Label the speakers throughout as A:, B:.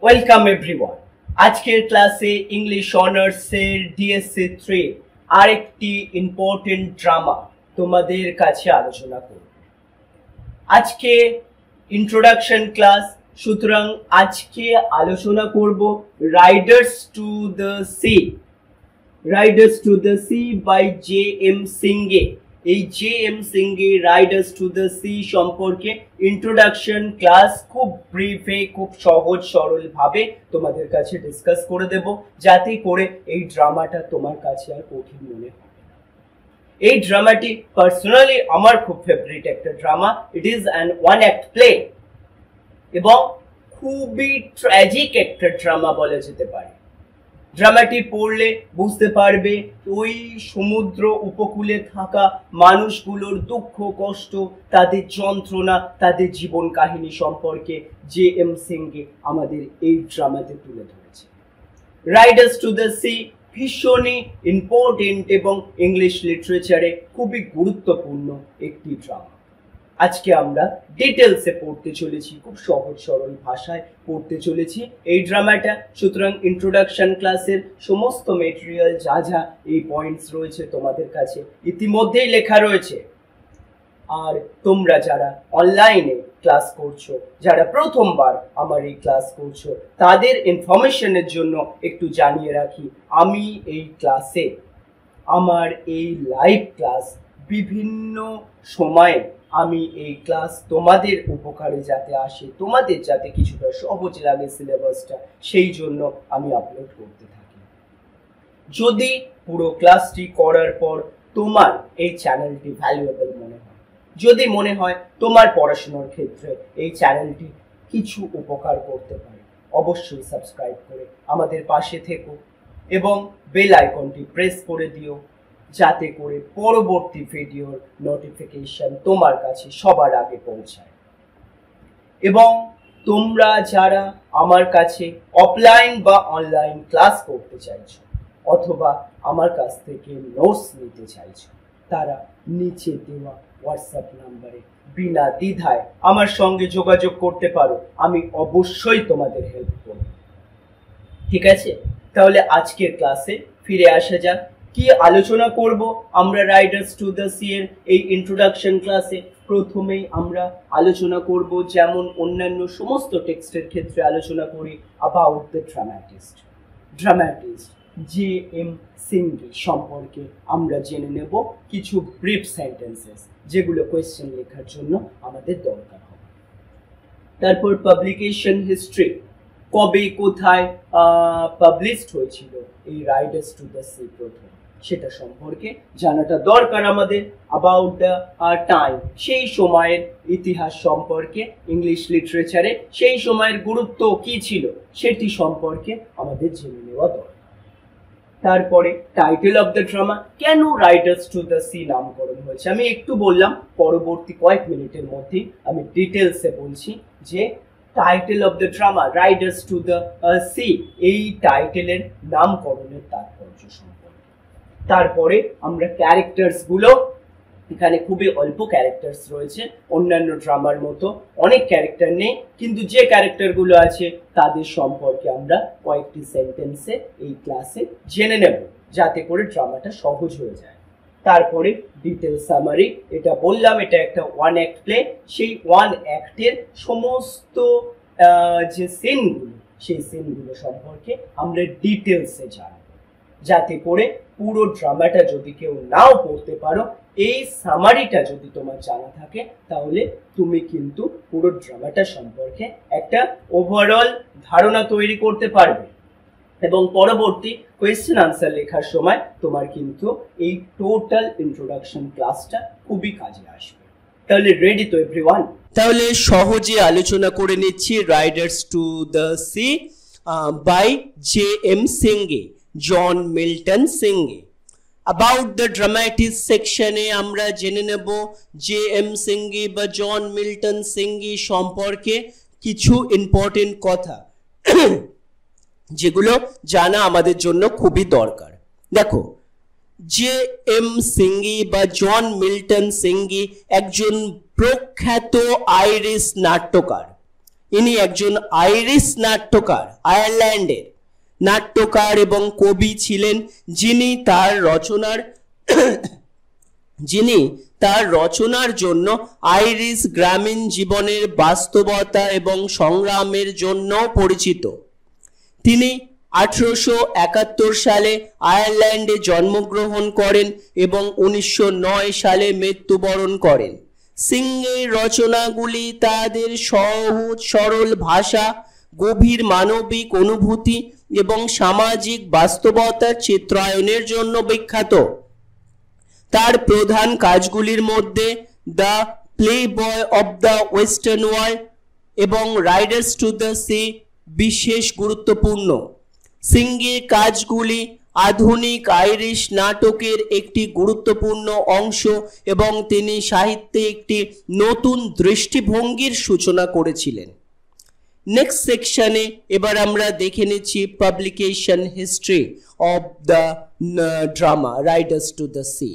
A: Welcome everyone. আজকের ক্লাসে English অনার্সের ডিএসসি 3 আরেকটি ইম্পর্টেন্ট ড্রামা তোমাদের কাছে আলোচনা করব। আজকে ইন্ট্রোডাকশন ক্লাস, সুতরাং আজকে আলোচনা করব riders to the sea. Riders to the sea by J M. Synge. এই J M. Synge riders to the sea সম্পর্কে ইন্ট্রোডাকশন ক্লাস খুব ব্রিফে, খুব সহজ সরল ভাবে তোমাদের কাছে ডিসকাস করে দেব, যাতে করে এই ড্রামাটা তোমার কাছে আর কঠিন মনে হবে না। এই ড্রামাটি পার্সোনালি আমার খুব ফেভারিট একটা drama. It is an one act play এবং খুবই ট্র্যাজিক একটা ড্রামা বলা যেতে পারে। ড্রামাটি পড়লে বুঝতে পারবে ওই সমুদ্র উপকূলে থাকা মানুষগুলোর দুঃখ কষ্ট, তাদের যন্ত্রণা, তাদের জীবন কাহিনী সম্পর্কে জে.এম. সিঙ্গে আমাদের এই ড্রামাতে তুলে ধরেছে। রাইডার্স টু দ্য সি ভীষণই ইম্পর্টেন্ট এবং ইংলিশ লিটারেচারে খুবই গুরুত্বপূর্ণ একটি ড্রামা। আজকে আমরা ডিটেলসে পড়তে চলেছি, খুব সহজ সরল ভাষায় পড়তে চলেছি এই ড্রামাটা। সুতরাং ইন্ট্রোডাকশন ক্লাসের সমস্ত মেটেরিয়াল যা যা এই পয়েন্টস রয়েছে তোমাদের কাছে ইতিমধ্যেই লেখা রয়েছে। আর তোমরা যারা অনলাইনে ক্লাস করছো, যারা প্রথমবার আমার এই ক্লাস করছো, তাদের ইনফরমেশনের জন্য একটু জানিয়ে রাখি, আমি এই ক্লাসে, আমার এই লাইভ ক্লাস বিভিন্ন সময়ে আমি এই ক্লাস তোমাদের উপকারে যাতে আসে, তোমাদের যাতে কিছুটা সহজ লাগে সিলেবাসটা, সেই জন্য আমি আপলোড করতে থাকি। যদি পুরো ক্লাসটি করার পর তোমার এই চ্যানেলটি ভ্যালুয়েবল মনে হয়, যদি মনে হয় তোমার পড়াশোনার ক্ষেত্রে এই চ্যানেলটি কিছু উপকার করতে পারে, অবশ্যই সাবস্ক্রাইব করে আমাদের পাশে থেকো এবং বেল আইকনটি প্রেস করে দিও, যাতে করে পরবর্তী ভিডিওর নোটিফিকেশন তোমার কাছে সবার আগে পৌঁছায়। এবং তোমরা যারা আমার কাছে অফলাইন বা অনলাইন ক্লাস করতে চাইছো অথবা আমার কাছ থেকে নোটস নিতে চাইছো, তারা নিচে দেওয়া হোয়াটসঅ্যাপ নাম্বারে বিনা দ্বিধায় আমার সঙ্গে যোগাযোগ করতে পারো। আমি অবশ্যই তোমাদের হেল্প করব। ঠিক আছে, তাহলে আজকের ক্লাসে ফিরে আসা যাক। কি আলোচনা করব আমরা রাইডার্স টু দ্য সি এর এই ইন্ট্রোডাকশন ক্লাসে? প্রথমেই আমরা আলোচনা করব, যেমন অন্যান্য সমস্ত টেক্সটের ক্ষেত্রে আলোচনা করি, অ্যাবাউট দ্য ড্রামাটিস্ট জে.এম. সিঙ্গে সম্পর্কে আমরা জেনে নেব কিছু ব্রিফ সেন্টেন্সেস, যেগুলো কোয়েশ্চেন লেখার জন্য আমাদের দরকার হবে। তারপর পাবলিকেশন হিস্ট্রি, কবে কোথায় পাবলিশড হয়েছিল এই রাইডার্স টু দ্য সি প্রথম, সেটা সম্পর্কে জানাটা দরকার আমাদের। অ্যাবাউট দ্য টাইম, সেই সময়ের ইতিহাস সম্পর্কে, ইংলিশ লিটারেচারে সেই সময়ের গুরুত্ব কি ছিল সেটি সম্পর্কে আমাদের জেনে নেওয়া দরকার। তারপরে টাইটেল অফ দ্য ড্রামা, কেন রাইডার্স টু দ্য সি নামকরণ হয়েছে আমি একটু বললাম, পরবর্তী কয়েক মিনিটের মধ্যেই আমি ডিটেলসে বলছি যে title of the drama riders to the C, এই টাইটেলের নামকরণের তাৎপর্য সম্পর্কে। তারপরে আমরা ক্যারেক্টার্স গুলো, এখানে খুবই অল্প ক্যারেক্টার্স রয়েছে, অন্যান্য ড্রামার মতো অনেক ক্যারেক্টার নেই, কিন্তু যে ক্যারেক্টারগুলো আছে তাদের সম্পর্কে আমরা কয়েকটি সেন্টেন্সে এই ক্লাসে জেনে নেব, যাতে করে ড্রামাটা সহজ হয়ে যায়। তারপরে ডিটেল সামারি, এটা বললাম এটা একটা ওয়ান অ্যাক্ট প্লে, সেই ওয়ান অ্যাক্টের সমস্ত যে সিনগুলো, সেই সিনগুলো সম্পর্কে আমরা ডিটেলসে জানব, যাতে করে পুরো ড্রামাটা যদি কেউ নাও পড়তে পারো, এই সামারিটা যদি তোমার জানা থাকে, তাহলে তুমি কিন্তু পুরো ড্রামাটা সম্পর্কে একটা ওভারঅল ধারণা তৈরি করতে পারবে এবং পরবর্তী কোয়েশ্চেন আনসার লেখার সময় তোমার কিন্তু এই টোটাল ইন্ট্রোডাকশন ক্লাসটা খুবই কাজে আসবে। তাহলে রেডি তো এভরিওয়ান? তাহলে সহজে আলোচনা করে নিচ্ছি riders to the sea by J M. Synge, John Milton Synge. About the dramatist সেকশনে আমরা জেনে নেব জে.এম. সিঙ্গে বা জন মিল্টন সিঙ্গে সম্পর্কে কিছু ইম্পর্টেন্ট কথা, যেগুলো জানা আমাদের জন্য খুবই দরকার। দেখো, জে.এম. সিঙ্গে বা জন মিল্টন সিঙ্গে একজন প্রখ্যাত আইরিশ নাট্যকার ইনি একজন আইরিশ নাট্যকার, আয়ারল্যান্ডের নাট্যকার এবং কবি ছিলেন, যিনি তার রচনার জন্য আইরিশ গ্রামীণ জীবনের বাস্তবতা এবং সংগ্রামের জন্য পরিচিত। তিনি 1871 সালে আয়ারল্যান্ডে জন্মগ্রহণ করেন এবং 1909 সালে মৃত্যুবরণ করেন। সিংহের রচনাগুলি তাদের সহজ সরল ভাষা, গভীর মানবিক অনুভূতি এবং সামাজিক বাস্তবতার চিত্রায়নের জন্য বিখ্যাত। তার প্রধান কাজগুলির মধ্যে the playboy of the western world এবং রাইডার্স টু দ্য সি বিশেষ গুরুত্বপূর্ণ। সিংহের কাজগুলি আধুনিক আইরিশ নাটকের একটি গুরুত্বপূর্ণ অংশ এবং তিনি সাহিত্যে একটি নতুন দৃষ্টিভঙ্গির সূচনা করেছিলেন। নেক্সট সেকশনে এবার আমরা দেখে নিচ্ছি publication history of the drama riders to the sea.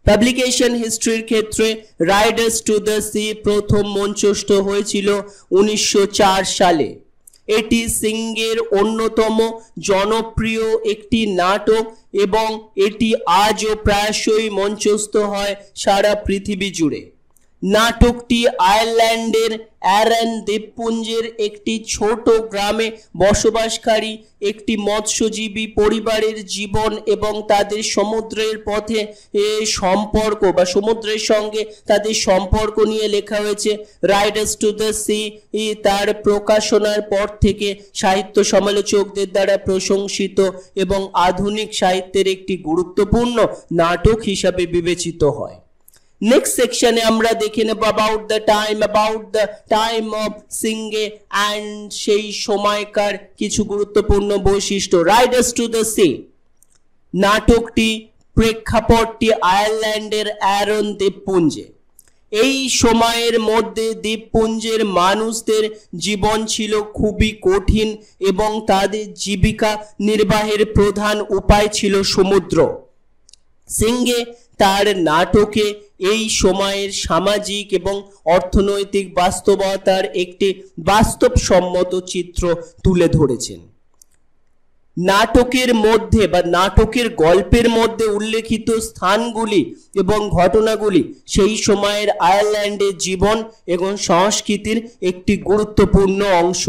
A: Publication হিস্ট্রির ক্ষেত্রে রাইডার্স টু দ্য সি প্রথম মঞ্চস্থ হয়েছিল 1904 সালে। এটি সিংহের অন্যতম জনপ্রিয় একটি নাটক এবং এটি আজও প্রায়শই মঞ্চস্থ হয় সারা পৃথিবী জুড়ে। নাটকটি আয়ারল্যান্ডের অ্যারান দ্বীপপুঞ্জের একটি ছোট গ্রামে বসবাসকারী একটি মৎস্যজীবী পরিবারের জীবন এবং তাদের সমুদ্রের পথে সম্পর্ক বা সমুদ্রের সঙ্গে তাদের সম্পর্ক নিয়ে লেখা হয়েছে। রাইডার্স টু দ্য সি তার প্রকাশনার পর থেকে সাহিত্য সমালোচকদের দ্বারা প্রশংসিত এবং আধুনিক সাহিত্যের একটি গুরুত্বপূর্ণ নাটক হিসাবে বিবেচিত হয়। নেক্সট সেকশনে আমরা দেখে নেব about the time of Synge and সেই সময়কার কিছু গুরুত্বপূর্ণ বৈশিষ্ট্য। রাইডার্স টু দ্য সি নাটকটি প্রেক্ষাপটটি আয়ারল্যান্ডের অ্যারন দ্বীপপুঞ্জে। এই সময়ের মধ্যে দ্বীপপুঞ্জের মানুষদের জীবন ছিল খুবই কঠিন এবং তাদের জীবিকা নির্বাহের প্রধান উপায় ছিল সমুদ্র। সিংহে তার নাটকে এই সময়ের সামাজিক এবং অর্থনৈতিক বাস্তবতার একটি বাস্তবসম্মত চিত্র তুলে ধরেছেন। নাটকের মধ্যে বা নাটকের গল্পের মধ্যে উল্লেখিত স্থানগুলি এবং ঘটনাগুলি সেই সময়ের আয়ারল্যান্ডের জীবন এবং সংস্কৃতির একটি গুরুত্বপূর্ণ অংশ।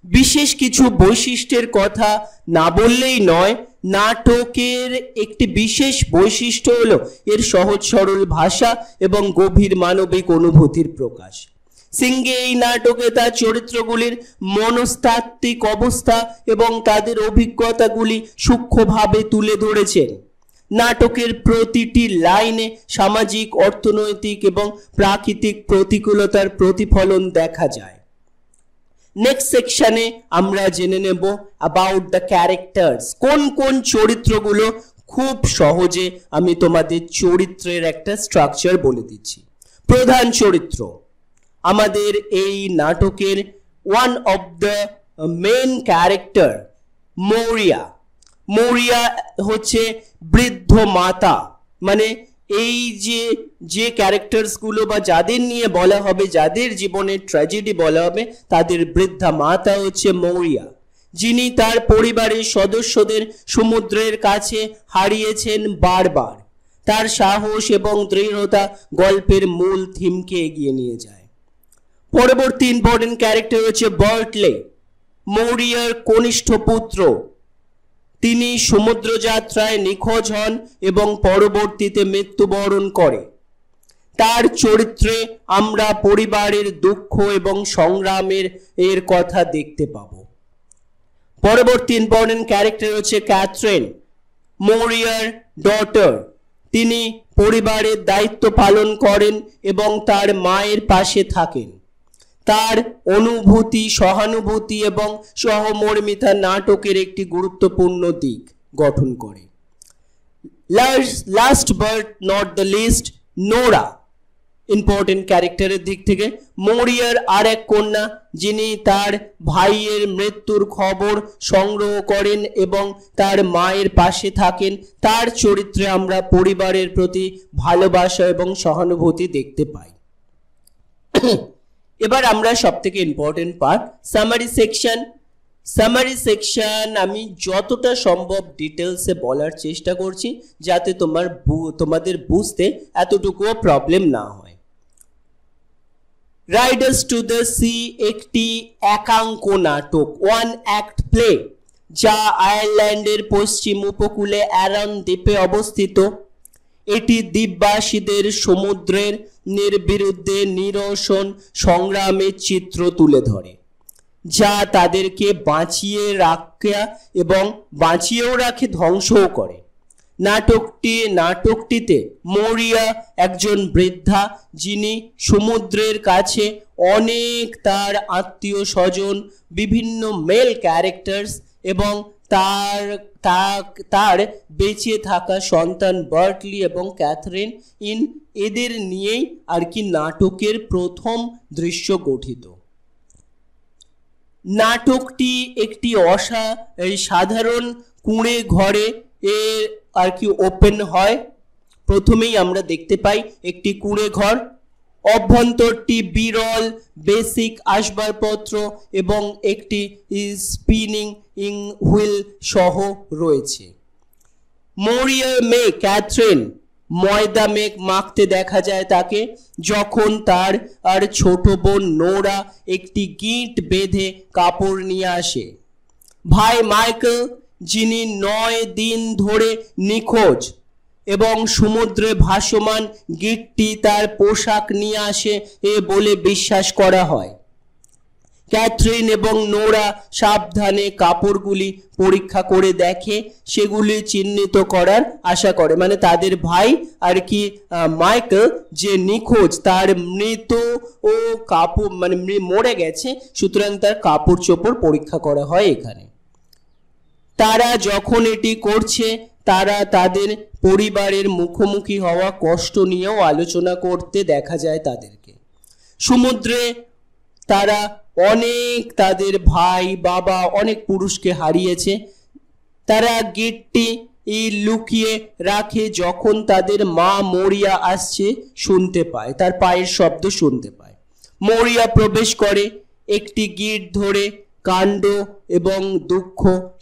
A: বিশেষ কিছু বৈশিষ্ট্যের কথা না বললেই নয়, নাটকের একটি বিশেষ বৈশিষ্ট্য হলো এর সহজ সরল ভাষা এবং গভীর মানবিক অনুভূতির প্রকাশ। সিংহে এই নাটকে তার চরিত্রগুলির মনস্তাত্ত্বিক অবস্থা এবং তাদের অভিজ্ঞতাগুলি সূক্ষ্মভাবে তুলে ধরেছেন। নাটকের প্রতিটি লাইনে সামাজিক, অর্থনৈতিক এবং প্রাকৃতিক প্রতিকূলতার প্রতিফলন দেখা যায়। নেক্সট সেকশনে আমরা জেনে নেব অ্যাবাউট দ্য ক্যারেক্টার্স। কোন কোন চরিত্রগুলো, খুব সহজে আমি তোমাদের চরিত্রের একটা স্ট্রাকচার বলে দিচ্ছি। প্রধান চরিত্র আমাদের এই নাটকের one of the main character Maurya. Maurya হচ্ছে বৃদ্ধ মাতা, মানে এই যে ক্যারেক্টার্সগুলো বা যাদের নিয়ে বলা হবে, যাদের জীবনের ট্র্যাজেডি বলা হবে, তাদের বৃদ্ধা মাতা হচ্ছে মৌরিয়া, যিনি তার পরিবারের সদস্যদের সমুদ্রের কাছে হারিয়েছেন বারবার। তার সাহস এবং দৃঢ়তা গল্পের মূল থিমকে এগিয়ে নিয়ে যায়। পরবর্তী ইম্পর্টেন্ট ক্যারেক্টার হচ্ছে বার্টলে, মৌরিয়ার কনিষ্ঠ পুত্র। তিনি সমুদ্রযাত্রায় নিখোঁজ হন এবং পরবর্তীতে মৃত্যুবরণ করে। তার চরিত্রে আমরা পরিবারের দুঃখ এবং সংগ্রামের এর কথা দেখতে পাব। পরবর্তী ইম্পর্টেন্ট ক্যারেক্টার হচ্ছে ক্যাথরিন, মৌরিয়ার ডটার। তিনি পরিবারের দায়িত্ব পালন করেন এবং তার মায়ের পাশে থাকেন। তার অনুভূতি, সহানুভূতি এবং সহমর্মিতা নাটকের একটি গুরুত্বপূর্ণ দিক গঠন করে। Last but not the least, Nora. Important ক্যারেক্টারের দিক থেকে মৌরিয়ার আর এক কন্যা, যিনি তার ভাইয়ের মৃত্যুর খবর সংগ্রহ করেন এবং তার মায়ের পাশে থাকেন। তার চরিত্রে আমরা পরিবারের প্রতি ভালোবাসা এবং সহানুভূতি দেখতে পাই। এবার আমরা সবথেকে important part summary section. Summary section আমি যতটা সম্ভব ডিটেলসে বলার চেষ্টা করছি যাতে তোমাদের বুঝতে এতটুকুও প্রবলেম না হয়। রাইডার্স টু দ্য সি একটি একাঙ্ক নাটক, ওয়ান অ্যাক্ট প্লে, যা আয়ারল্যান্ডের পশ্চিম উপকূলে অ্যারন দ্বীপে অবস্থিত। এটি দ্বীপবাসীদের সমুদ্রের বিরুদ্ধে নিরসন সংগ্রামের চিত্র তুলে ধরে, যা তাদেরকে বাঁচিয়েও রাখে, ধ্বংসও করে। নাটকটিতে মরিয়া একজন বৃদ্ধা, যিনি সমুদ্রের কাছে অনেক তার আত্মীয় স্বজন, বিভিন্ন মেল ক্যারেক্টার্স এবং তার বেঁচে থাকা সন্তান বার্টলি এবং ক্যাথরিন এদের নিয়েই আর কি নাটকের প্রথম দৃশ্য গঠিত। নাটকটি একটি সাধারণ কুঁড়ে ঘরে আর কি ওপেন হয়। প্রথমেই আমরা দেখতে পাই একটি কুঁড়ে ঘর, অভ্যন্তরটি বিরল বেসিক আসবাবপত্র এবং একটি স্পিনিং হুইল সহ রয়েছে। মরিয়ার মেয়ে ক্যাথরিন ময়দা মাখতে দেখা যায় তাকে, যখন তার ছোট বোন নোরা একটি গিঁট বেঁধে কাপড় নিয়ে আসে। ভাই মাইকেল, যিনি 9 দিন ধরে নিখোঁজ এবং সমুদ্রে ভাসমান গিঁটটি তার পোশাক নিয়ে আসে বলে বিশ্বাস করা হয়। ক্যাথরিন এবং নোরা সাবধানে কাপড়গুলি পরীক্ষা করে দেখে, সেগুলি চিহ্নিত করার আশা করে, মানে তাদের ভাই আর কি মাইকেল যে নিখোঁজ, তার মৃত ও কাপড় মানে মরে গেছে, সুতরাং তার কাপড় চোপড় পরীক্ষা করা হয় এখানে। তারা যখন এটি করছে তারা তাদের পরিবারের মুখোমুখি হওয়া কষ্ট নিয়েও আলোচনা করতে দেখা যায় তাদেরকে। সমুদ্রে তারা তাদের ভাই বাবা অনেক পুরুষকে হারিয়েছে। তারা গিঁটটি লুকিয়ে রাখে, যখন তাদের মা মরিয়া আসছে শুনতে পায়, তার পায়ের শব্দ শুনতে পায়। মরিয়া প্রবেশ করে, একটি গিঁট ধরে কাণ্ড এবং দুঃখ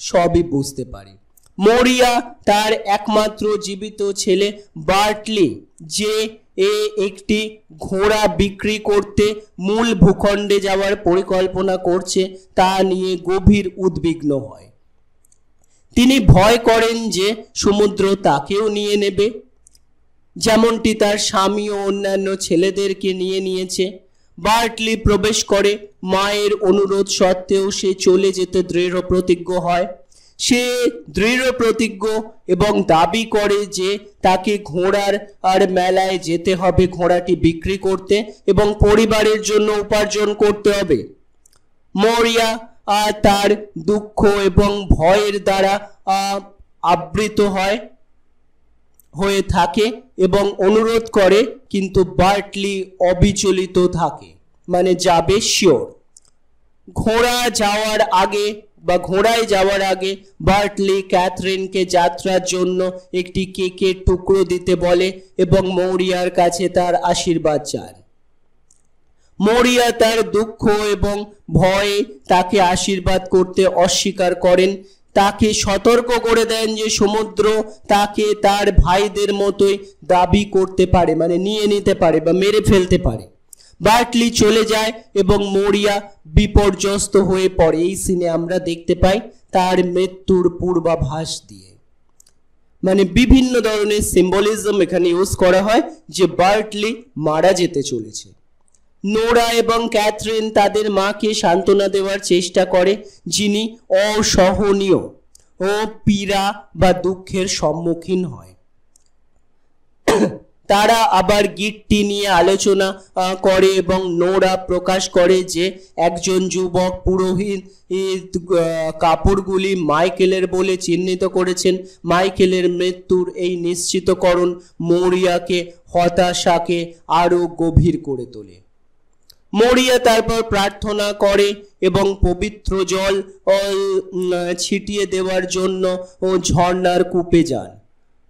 A: সবই বুঝতে পারে। মরিয়া তার একমাত্র জীবিত ছেলে বার্টলি, যে একটি ঘোড়া বিক্রি করতে মূল ভূখণ্ডে যাওয়ার পরিকল্পনা করছে, তা নিয়ে গভীর উদ্বিগ্ন হয়। তিনি ভয় করেন যে সমুদ্র তাকেও নিয়ে নেবে, যেমনটি তার স্বামী ও অন্যান্য ছেলেদেরকে নিয়েছে। বার্টলি প্রবেশ করে, মায়ের অনুরোধ সত্ত্বেও সে চলে যেতে দৃঢ় প্রতিজ্ঞ হয়। সে দৃঢ় প্রতিজ্ঞ এবং দাবি করে যে তাকে ঘোড়ার মেলায় যেতে হবে, ঘোড়াটি বিক্রি করতে এবং পরিবারের জন্য উপার্জন করতে হবে। মরিয়া তার দুঃখ এবং ভয়ের দ্বারা আবৃত হয়ে থাকে এবং অনুরোধ করে, কিন্তু বার্টলি অবিচলিত থাকে, মানে যাবে শিওর। ঘোড়ায় যাওয়ার আগে বার্টলি ক্যাথরিনকে যাত্রার জন্য একটি কেকের টুকরো দিতে বলে এবং মরিয়ার কাছে তার আশীর্বাদ চান। মরিয়া তার দুঃখ এবং ভয়ে তাকে আশীর্বাদ করতে অস্বীকার করেন। তাকে সতর্ক করে দেন যে সমুদ্র তাকে তার ভাইদের মতোই দাবি করতে পারে, মানে নিয়ে নিতে পারে বা মেরে ফেলতে পারে। বার্টলি চলে যায় এবং মরিয়া বিপর্যস্ত হয়ে পড়ে। এই সিনে আমরা দেখতে পাই তার মৃত্যুর পূর্বাভাস দিয়ে, মানে বিভিন্ন ধরনের সিম্বলিজম এখানে ইউজ করা হয় যে বার্টলি মারা যেতে চলেছে। নোরা এবং ক্যাথরিন তাদের মাকে সান্ত্বনা দেওয়ার চেষ্টা করে, যিনি অসহনীয় ও পীড়া বা দুঃখের সম্মুখীন হয়। তারা আবার গিঁটটি নিয়ে আলোচনা করে এবং নোরা প্রকাশ করে যে একজন যুবক পুরোহিত কাপড়গুলি মাইকেলের বলে চিহ্নিত করেছেন। মাইকেলের মৃত্যুর এই নিশ্চিতকরণ মরিয়াকে হতাশাকে আরো গভীর করে তোলে। মরিয়া তারপর প্রার্থনা করে এবং পবিত্র জল ছিটিয়ে দেওয়ার জন্য ঝর্ণার কূপে যান।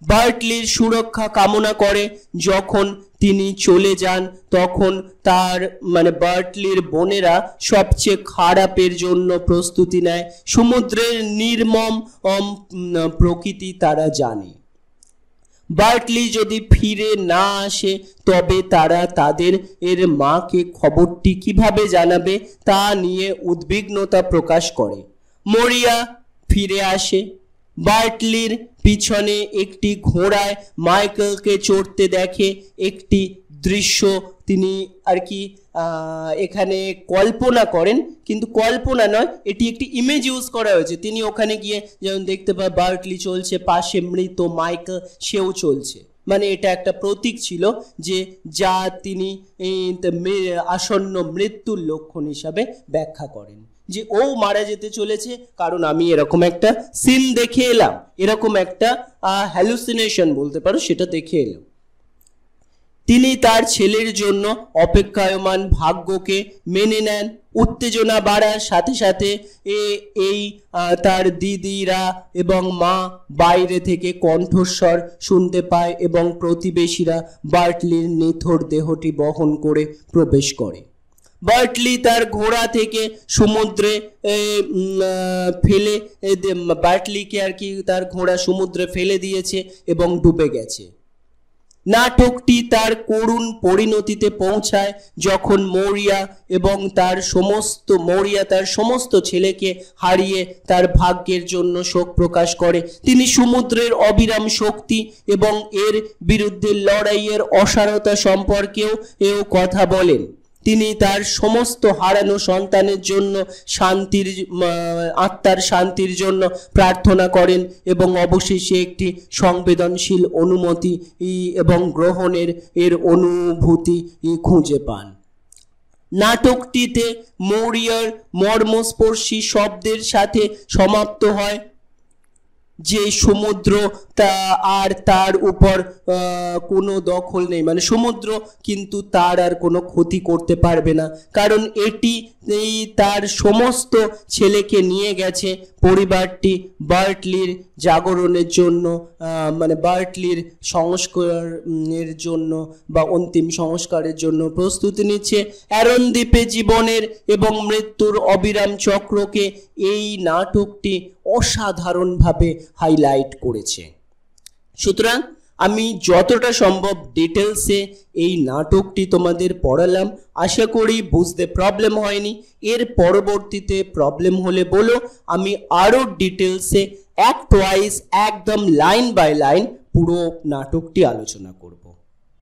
B: বার্টলির সুরক্ষা কামনা করে। যখন তিনি চলে যান তখন তার বার্টলির বোনেরা সবচেয়ে খারাপের জন্য প্রস্তুতি নেয়। সমুদ্রের নির্মম প্রকৃতি তারা জানে। বার্টলি যদি ফিরে না আসে তবে তারা তাদের মাকে খবরটি কিভাবে জানাবে তা নিয়ে উদ্বিগ্নতা প্রকাশ করে। মরিয়া ফিরে আসে। বার্টলির পিছনে একটি ঘোড়ায় মাইকেলকে চড়তে দেখে। একটি দৃশ্য তিনি এখানে কল্পনা করেন, কিন্তু কল্পনা নয়, এটি একটি ইমেজ ইউজ করা হয়েছে। তিনি ওখানে গিয়ে যেমন দেখতে পায় বার্টলি চলছে, পাশে মৃত মাইকেল সেও চলছে। এটা একটা প্রতীক ছিল যে যা তিনি আসন্ন মৃত্যুর লক্ষণ হিসাবে ব্যাখ্যা করেন, যে ও মারা যেতে চলেছে কারণ আমি এরকম একটা সিন দেখে এলাম, এরকম একটা হ্যালুসিনেশন বলতে পারো, সেটা দেখে এলাম। তিনি তার ছেলের জন্য অপেক্ষায়মান ভাগ্যকে মেনে নেন। উত্তেজনা বাড়ার সাথে সাথে তার দিদিরা এবং মা বাইরে থেকে কণ্ঠস্বর শুনতে পায় এবং প্রতিবেশীরা বার্টলির নিথর দেহটি বহন করে প্রবেশ করে। বার্টলি তার ঘোড়া থেকে সমুদ্রে বার্টলিকে তার ঘোড়া সমুদ্রে ফেলে দিয়েছে এবং ডুবে গেছে। নাটকটি তার করুণ পরিণতিতে পৌঁছায় যখন মরিয়া তার সমস্ত ছেলেকে হারিয়ে তার ভাগ্যের জন্য শোক প্রকাশ করে। তিনি সমুদ্রের অবিরাম শক্তি এবং এর বিরুদ্ধে লড়াইয়ের অসারতা সম্পর্কেও কথা বলেন। তিনি তার সমস্ত হারানো সন্তানের জন্য আত্মার শান্তির জন্য প্রার্থনা করেন এবং অবশেষে একটি সংবেদনশীল অনুমতি এবং গ্রহণের অনুভূতি খুঁজে পান। নাটকটিতে মরিয়ার মর্মস্পর্শী শব্দের সাথে সমাপ্ত হয় যে সমুদ্র আর তার উপর কোনো দখল নেই, সমুদ্র কিন্তু তার আর কোনো ক্ষতি করতে পারবে না, কারণ এটি তার সমস্ত ছেলেকে নিয়ে গেছে। পরিবারটি বার্টলির জাগরণের জন্য বার্টলির সংস্কারের জন্য বা অন্তিম সংস্কারের জন্য প্রস্তুতি নিচ্ছে। অ্যারন দ্বীপে জীবনের এবং মৃত্যুর অবিরাম চক্রকে এই নাটকটি অসাধারণভাবে হাইলাইট করেছে। সুতরাং আমি যতটা সম্ভব ডিটেলসে এই নাটকটি তোমাদের পড়ালাম। আশা করি বুঝতে প্রবলেম হয়নি। এর পরবর্তীতে প্রবলেম হলে বলো, আমি আরও ডিটেলসে অ্যাক্ট ওয়াইজ একদম লাইন বাই লাইন পুরো নাটকটি আলোচনা করব।